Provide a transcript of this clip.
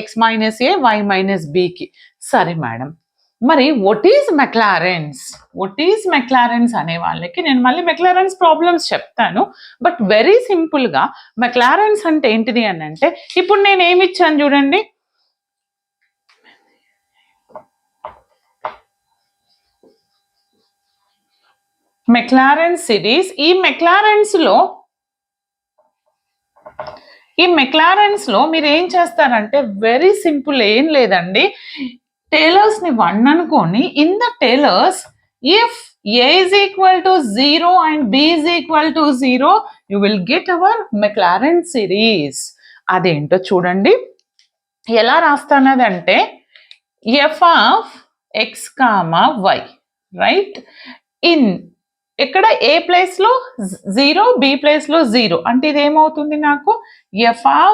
X minus a y minus బికి. సరే madam, మరి వాట్ ఈజ్ మెక్లారెన్స్ అనే వాళ్ళకి నేను మళ్ళీ మెక్లారెన్స్ ప్రాబ్లమ్స్ చెప్తాను. బట్ వెరీ సింపుల్గా మెక్లారెన్స్ అంటే ఏంటిది అని అంటే, ఇప్పుడు నేను ఏమి ఇచ్చాను చూడండి, మెక్లారెన్స్ సిరీస్. ఈ మెక్లారెన్స్ లో మీరు ఏం చేస్తారంటే వెరీ సింపుల్, ఏం లేదండి, టేలర్స్ ని 1 అనుకొని in the tailors if a is equal to 0 and b is equal to 0 you will get our Maclaurin series. అదేంటో చూడండి ఎలా రాస్తానదంటే f of x, y, right, in ఇక్కడ ఏ ప్లేస్ లో 0, బి ప్లేస్ లో 0 అంటే ఇది ఏమవుతుంది నాకు f of